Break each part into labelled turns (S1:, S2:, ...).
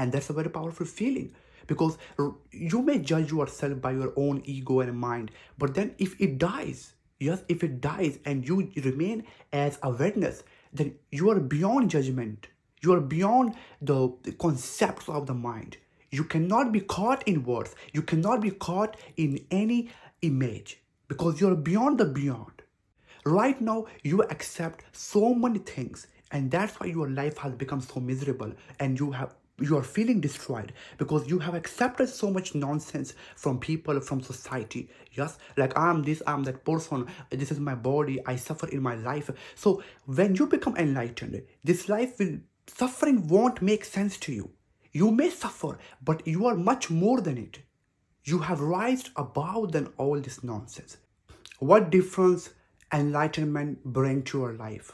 S1: And that's a very powerful feeling because you may judge yourself by your own ego and mind. But then if it dies, yes, if it dies and you remain as awareness, then you are beyond judgment. You are beyond the concepts of the mind. You cannot be caught in words. You cannot be caught in any image because you are beyond the beyond. Right now, you accept so many things, and that's why your life has become so miserable, and you are feeling destroyed because you have accepted so much nonsense from people, from society. Yes, like I'm this, I'm that person, this is my body, I suffer in my life. So when you become enlightened, this life will suffering won't make sense to you. You may suffer, but you are much more than it. You have rised above than all this nonsense. What difference enlightenment bring to your life?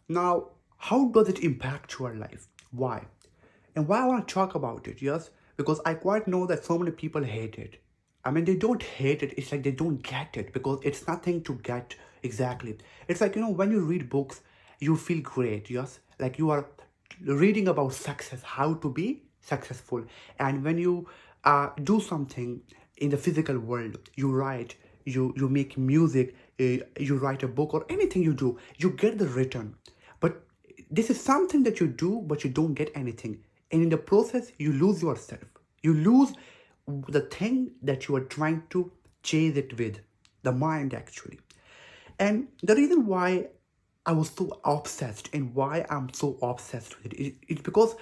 S1: Now, how does it impact your life? Why? And why I want to talk about it, yes? Because I quite know that so many people hate it. I mean, they don't hate it, it's like they don't get it because it's nothing to get exactly. It's like, when you read books, you feel great, yes? Like you are reading about success, how to be successful. And when you do something in the physical world, you write, you make music, you write a book or anything you do, you get the return. But this is something that you do, but you don't get anything. And in the process, you lose yourself. You lose the thing that you are trying to chase it with, the mind actually. And the reason why I was so obsessed and why I'm so obsessed with it is because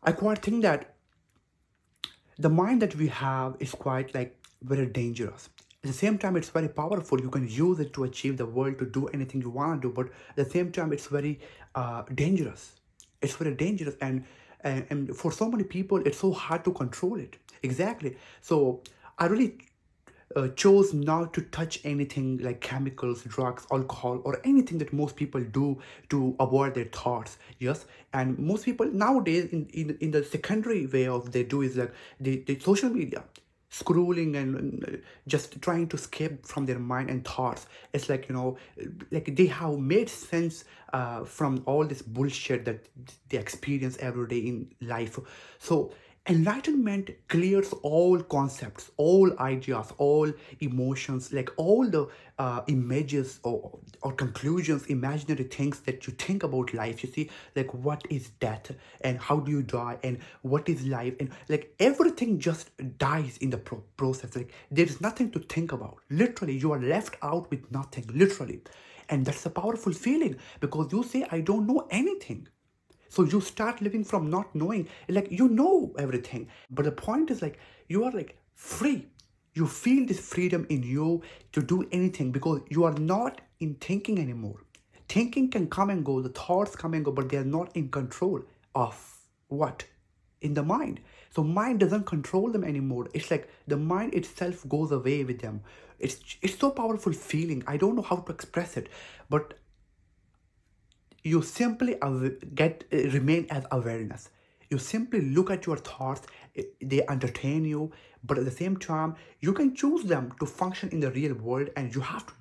S1: I quite think that the mind that we have is quite like very dangerous. At the same time, it's very powerful. You can use it to achieve the world, to do anything you want to do. But at the same time, it's very dangerous. It's very dangerous, and for so many people, it's so hard to control it. Exactly. So I really chose not to touch anything like chemicals, drugs, alcohol, or anything that most people do to avoid their thoughts. Yes, and most people nowadays in the secondary way of they do is like the social media, scrolling and just trying to escape from their mind and thoughts. It's like like they have made sense from all this bullshit that they experience every day in life. So enlightenment clears all concepts, all ideas, all emotions, like all the images or conclusions, imaginary things that you think about life. You see, like what is death and how do you die and what is life, and like everything just dies in the process. Like there's nothing to think about. Literally, you are left out with nothing, literally. And that's a powerful feeling because you say, I don't know anything. So you start living from not knowing, like you know everything. But the point is like you are like free. You feel this freedom in you to do anything because you are not in thinking anymore. Thinking can come and go, the thoughts come and go, but they are not in control of what? In the mind. So mind doesn't control them anymore. It's like the mind itself goes away with them. It's so powerful feeling. I don't know how to express it, but you simply remain as awareness. You simply look at your thoughts, they entertain you, but at the same time you can choose them to function in the real world, and you have to,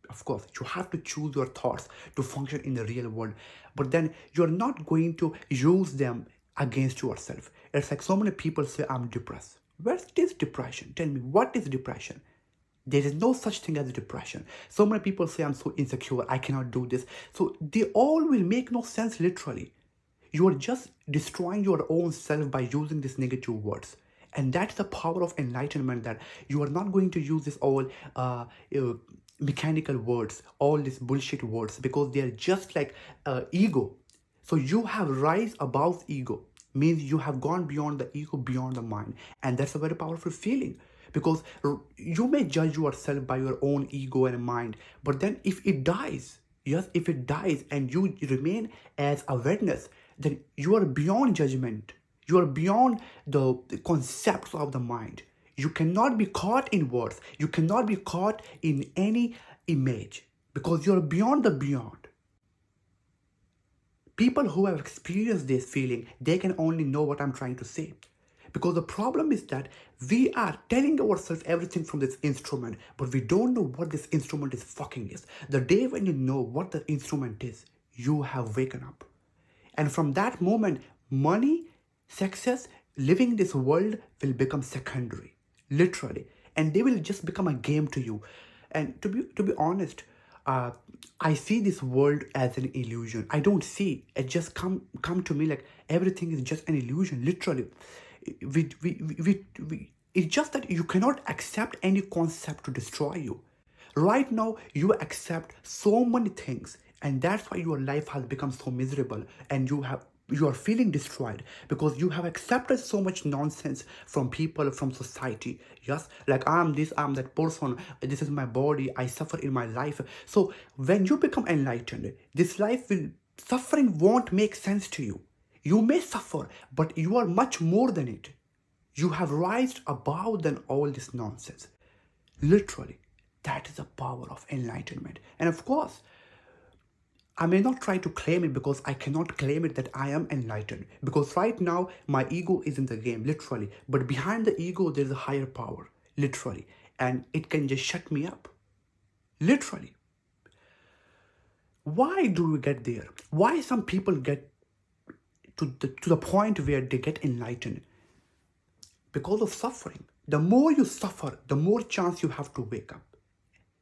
S1: of course, you have to choose your thoughts to function in the real world. But then you're not going to use them against yourself. It's like so many people say, I'm depressed. Where is depression? Tell me, what is depression? There is no such thing as depression. So many people say, I'm so insecure, I cannot do this. So they all will make no sense literally. You are just destroying your own self by using these negative words. And that's the power of enlightenment, that you are not going to use this all mechanical words, all these bullshit words, because they are just like ego. So you have rise above ego, means you have gone beyond the ego, beyond the mind. And that's a very powerful feeling because you may judge yourself by your own ego and mind. But then if it dies, yes, if it dies and you remain as awareness, then you are beyond judgment. You are beyond the concepts of the mind. You cannot be caught in words. You cannot be caught in any image because you are beyond the beyond. People who have experienced this feeling, they can only know what I'm trying to say. Because the problem is that we are telling ourselves everything from this instrument, but we don't know what this instrument is fucking is. The day when you know what the instrument is, you have waken up. And from that moment, money Success, living in this world will become secondary, literally, and they will just become a game to you. And to be honest, uh, I see this world as an illusion. I don't see it, just come to me like everything is just an illusion, literally. It's just that you cannot accept any concept to destroy you. Right now, you accept so many things, and that's why your life has become so miserable, and you are feeling destroyed because you have accepted so much nonsense from people, from society. Yes, like I'm this, I'm that person, this is my body, I suffer in my life. So when you become enlightened, this life will suffering won't make sense to you. You may suffer, but you are much more than it. You have rised above than all this nonsense. Literally, that is the power of enlightenment. And of course, I may not try to claim it because I cannot claim it that I am enlightened. Because right now, my ego is in the game, literally. But behind the ego, there's a higher power, literally. And it can just shut me up, literally. Why do we get there? Why some people get to the point where they get enlightened? Because of suffering. The more you suffer, the more chance you have to wake up.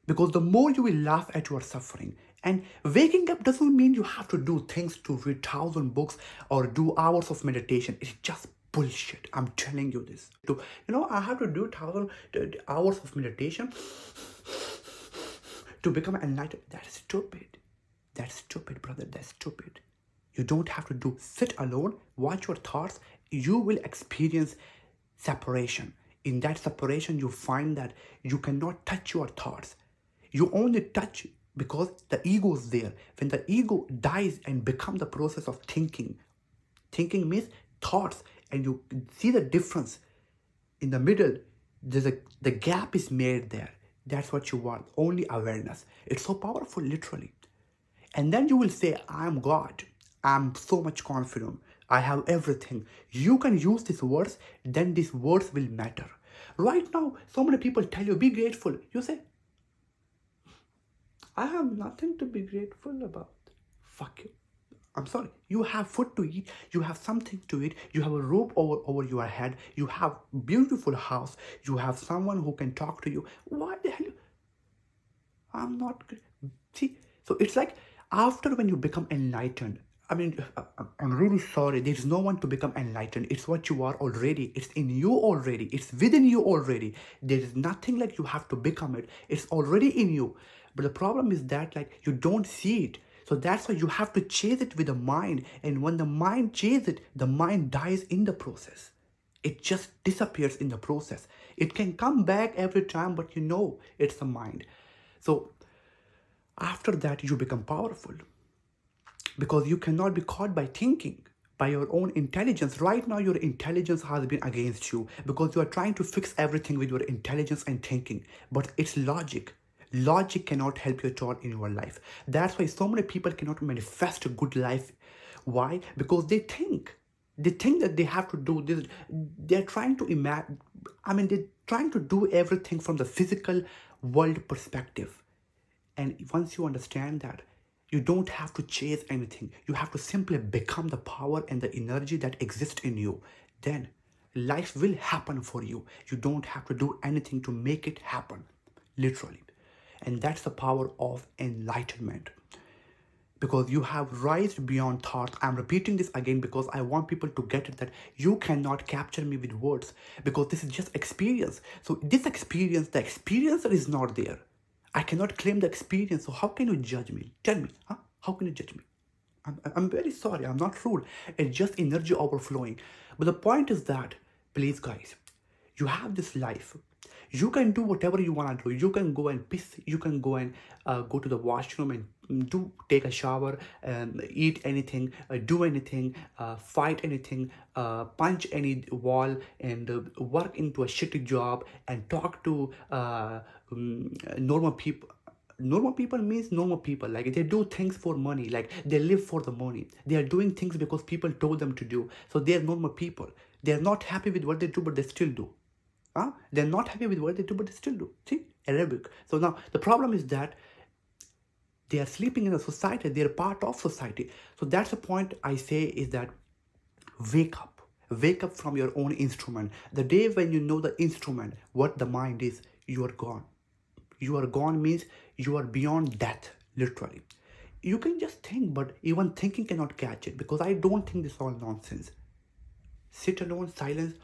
S1: Because the more you will laugh at your suffering. And waking up doesn't mean you have to do things to read 1,000 books or do hours of meditation. It's just bullshit. I'm telling you this. I have to do 1,000 hours of meditation to become enlightened. That's stupid. That's stupid, brother. That's stupid. You don't have to sit alone, watch your thoughts. You will experience separation. In that separation, you find that you cannot touch your thoughts. You only touch because the ego is there. When the ego dies and becomes the process of thinking means thoughts, and you see the difference in the middle. The gap is made there. That's what you want. Only awareness. It's so powerful, literally. And then you will say, I'm God. I'm so much confident. I have everything. You can use these words, then these words will matter. Right now, so many people tell you, be grateful. You say, I have nothing to be grateful about. Fuck you. I'm sorry. You have food to eat. You have something to eat. You have a roof over your head. You have beautiful house. You have someone who can talk to you. Why the hell? I'm not. See, so it's like after when you become enlightened, I mean, I'm really sorry. There's no one to become enlightened. It's what you are already. It's in you already. It's within you already. There is nothing like you have to become it. It's already in you. But the problem is that like you don't see it. So that's why you have to chase it with the mind. And when the mind chases it, the mind dies in the process. It just disappears in the process. It can come back every time, but it's the mind. So after that, you become powerful. Because you cannot be caught by thinking, by your own intelligence. Right now, your intelligence has been against you because you are trying to fix everything with your intelligence and thinking. But it's logic. Logic cannot help you at all in your life. That's why so many people cannot manifest a good life. Why? Because they think. They think that they have to do this. They're trying to imagine. They're trying to do everything from the physical world perspective. And once you understand that, you don't have to chase anything. You have to simply become the power and the energy that exists in you. Then life will happen for you. You don't have to do anything to make it happen, literally. And that's the power of enlightenment. Because you have rised beyond thought. I'm repeating this again because I want people to get it that you cannot capture me with words because this is just experience. So this experience, the experiencer is not there. I cannot claim the experience. So how can you judge me? Tell me, huh? How can you judge me? I'm very sorry. I'm not rude. It's just energy overflowing. But the point is that, please guys, you have this life. You can do whatever you want to do. You can go and piss. You can go and go to the washroom and take a shower, eat anything, do anything, fight anything, punch any wall, and work into a shitty job and talk to normal people. Normal people means normal people. Like they do things for money. Like they live for the money. They are doing things because people told them to do. So they are normal people. They are not happy with what they do, but they still do. They're not happy with what they do, but they still do. See? Arabic. So now the problem is that they are sleeping in a society. They're part of society. So that's the point I say is that wake up. Wake up from your own instrument. The day when you know the instrument, what the mind is, you are gone. You are gone means you are beyond death, literally. You can just think, but even thinking cannot catch it because I don't think this is all nonsense. Sit alone, silence.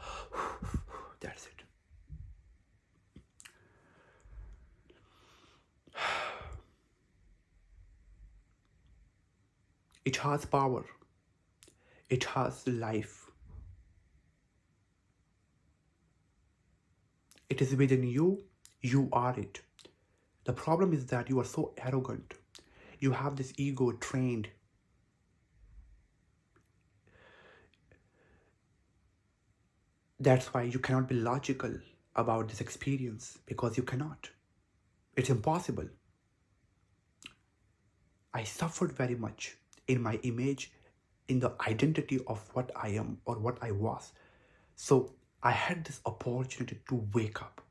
S1: That's it. It has power. It has life. It is within you. You are it. The problem is that you are so arrogant. You have this ego trained. That's why you cannot be logical about this experience because you cannot. It's impossible. I suffered very much in my image, in the identity of what I am or what I was. So I had this opportunity to wake up.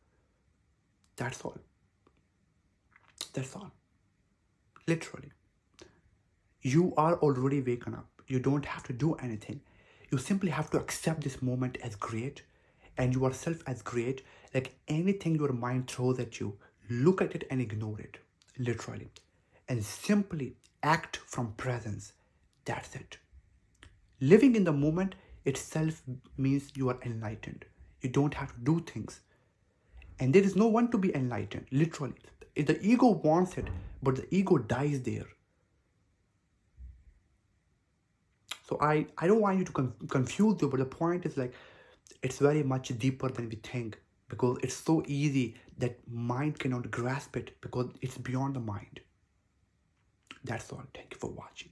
S1: That's all. That's all. Literally. You are already waken up. You don't have to do anything. You simply have to accept this moment as great and yourself as great. Like anything your mind throws at you, look at it and ignore it. Literally. And simply act from presence. That's it. Living in the moment itself means you are enlightened. You don't have to do things. And there is no one to be enlightened, literally. The ego wants it, but the ego dies there. So I don't want you to confuse you, but the point is like, it's very much deeper than we think because it's so easy that mind cannot grasp it because it's beyond the mind. That's all. Thank you for watching.